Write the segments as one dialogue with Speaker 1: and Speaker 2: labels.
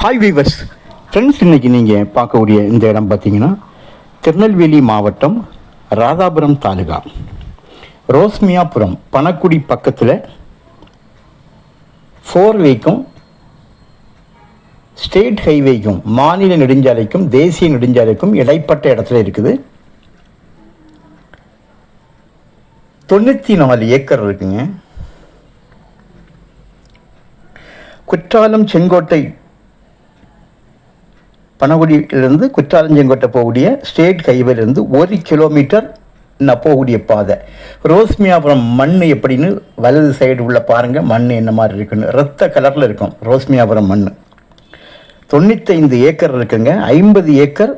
Speaker 1: Hi viewers friends, இன்றைக்கி நீங்கள் பார்க்கக்கூடிய இந்த இடம் பார்த்தீங்கன்னா திருநெல்வேலி மாவட்டம் ராதாபுரம் தாலுகா ரோஸ்மியாபுரம் பணக்குடி பக்கத்தில் 4-வேக்கும் ஸ்டேட் ஹைவேக்கும் மாநில நெடுஞ்சாலைக்கும் தேசிய நெடுஞ்சாலைக்கும் இடைப்பட்ட இடத்துல இருக்குது. 94 ஏக்கர் இருக்குங்க. குற்றாலம் செங்கோட்டை பனகுடியிலிருந்து குற்றாலம் செங்கோட்டை போகக்கூடிய ஸ்டேட் ஹைவேலேருந்து 1 கிலோமீட்டர் போகக்கூடிய பாதை. ரோஸ்மியாபுரம் மண் எப்படின்னு வலது சைடு உள்ள பாருங்கள், மண் என்ன மாதிரி இருக்குன்னு ரத்த கலரில் இருக்கும் ரோஸ்மியாபுரம் மண். 95 ஏக்கர் இருக்குங்க. 50 ஏக்கர்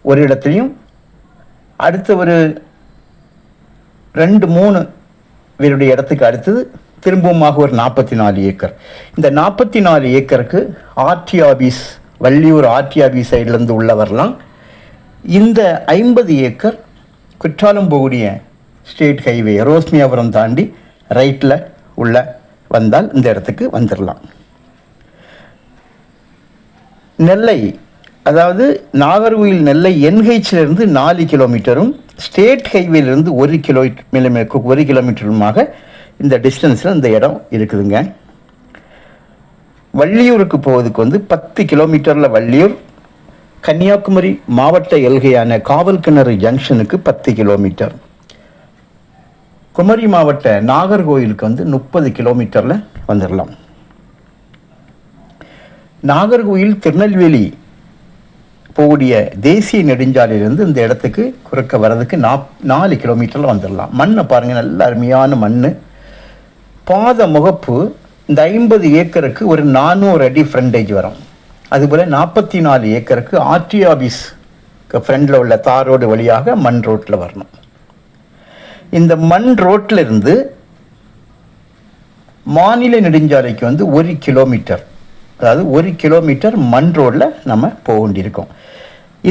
Speaker 1: ஒரு இடத்துலையும், அடுத்த ஒரு 2-3 பேருடைய இடத்துக்கு அடுத்தது திரும்பவுமாக ஒரு 44 ஏக்கர். இந்த 44 ஏக்கருக்கு RD office, Valliyur RD office சைட்லேருந்து உள்ள வரலாம். இந்த 50 ஏக்கர் குற்றாலம் போகக்கூடிய ஸ்டேட் ஹைவே ரோஸ்மியாபுரம் தாண்டி ரைட்டில் உள்ள வந்தால் இந்த இடத்துக்கு வந்துடலாம். நெல்லை, அதாவது நாகர்கோவில் நெல்லை என்ஹெச்சிலிருந்து 4 கிலோமீட்டரும் ஸ்டேட் ஹைவேலிருந்து 1 கிலோமீட்டருமாக இந்த டிஸ்டன்ஸில் இந்த இடம் இருக்குதுங்க. வள்ளியூருக்கு போவதுக்கு 10 கிலோமீட்டரில் வள்ளியூர், கன்னியாகுமரி மாவட்ட எல்கையான காவல் கிணறு ஜங்ஷனுக்கு 10 கிலோமீட்டர், குமரி மாவட்ட நாகர்கோவிலுக்கு 30 கிலோமீட்டரில் வந்துடலாம். நாகர்கோவில் திருநெல்வேலி போகக்கூடிய தேசிய நெடுஞ்சாலையிலேருந்து இந்த இடத்துக்கு குறுக்க வர்றதுக்கு 4 கிலோமீட்டரில் வந்துடலாம். மண்ணை பாருங்கள், நல்ல அருமையான மண். பாத முகப்பு இந்த 50 ஏக்கருக்கு ஒரு 400 அடி ஃப்ரண்டேஜ் வரும். அதுபோல் 44 ஏக்கருக்கு ஆர்டி ஆபீஸ் ஃப்ரண்டில் உள்ள தார் ரோடு வழியாக மண் ரோட்டில் வரணும். இந்த மண் ரோட்டில் இருந்து மாநில நெடுஞ்சாலைக்கு 1 கிலோமீட்டர், அதாவது 1 கிலோமீட்டர் மண் ரோடில் நம்ம போக வேண்டியிருக்கோம்.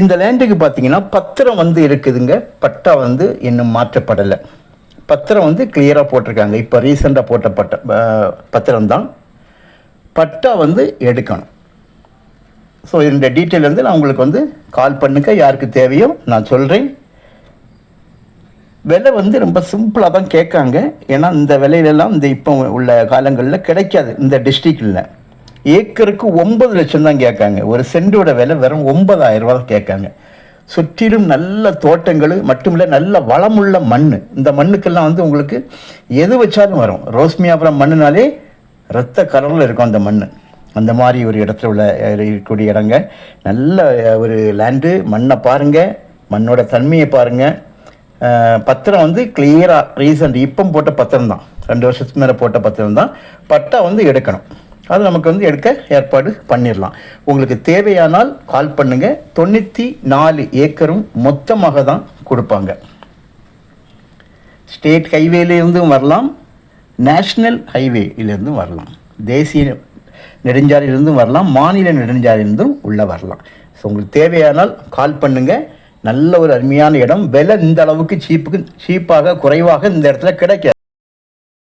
Speaker 1: இந்த லேண்டுக்கு பார்த்திங்கன்னா பத்திரம் இருக்குதுங்க. பட்டா இன்னும் மாற்றப்படலை. பத்திரம் கிளியராக போட்டிருக்காங்க. இப்போ ரீசெண்டாக போட்ட பத்திரம்தான். பட்டா எடுக்கணும். ஸோ இந்த டீட்டெயில் நான் உங்களுக்கு கால் பண்ணுங்க, யாருக்கு தேவையோ நான் சொல்கிறேன். விலை ரொம்ப சிம்பிளாக தான் கேட்காங்க. ஏன்னா இந்த விலையிலலாம் இந்த இப்போ உள்ள காலங்களில் கிடைக்காது. இந்த டிஸ்ட்ரிக்டில் ஏக்கருக்கு 9 லட்சம் தான் கேட்காங்க. ஒரு சென்டோட விலை வெறும் 9,000 ரூபா தான் கேட்காங்க. சுற்றிலும் நல்ல தோட்டங்கள் மட்டுமில்லை, நல்ல வளமுள்ள மண். இந்த மண்ணுக்கெல்லாம் உங்களுக்கு எது வச்சாலும் வரும். ரோஸ்மியாபுரம் மண்ணுனாலே ரத்த கலரில் இருக்கும் அந்த மண். அந்த மாதிரி ஒரு இடத்துல உள்ள இருக்கக்கூடிய இடங்க. நல்ல ஒரு லேண்டு. மண்ணை பாருங்கள், மண்ணோட தன்மையை பாருங்கள். பத்திரம் கிளியராக ரீசன்ட் இப்போ போட்ட பத்திரம் தான், 2 வருஷத்துக்கு மேலே போட்ட பத்திரம் தான். பட்டா எடுக்கணும். அது நமக்கு எடுக்க ஏற்பாடு பண்ணிடலாம். உங்களுக்கு தேவையானால் கால் பண்ணுங்கள். 94 ஏக்கரும் மொத்தமாக தான் கொடுப்பாங்க. ஸ்டேட் ஹைவேலேருந்தும் வரலாம், நேஷ்னல் ஹைவேலேருந்தும் வரலாம், தேசிய நெடுஞ்சாலையிலிருந்தும் வரலாம், மாநில நெடுஞ்சாலையிலிருந்தும் உள்ளே வரலாம். ஸோ உங்களுக்கு தேவையானால் கால் பண்ணுங்கள். நல்ல ஒரு அருமையான இடம். விலை இந்த அளவுக்கு சீப்பாக குறைவாக இந்த இடத்துல கிடைக்காது.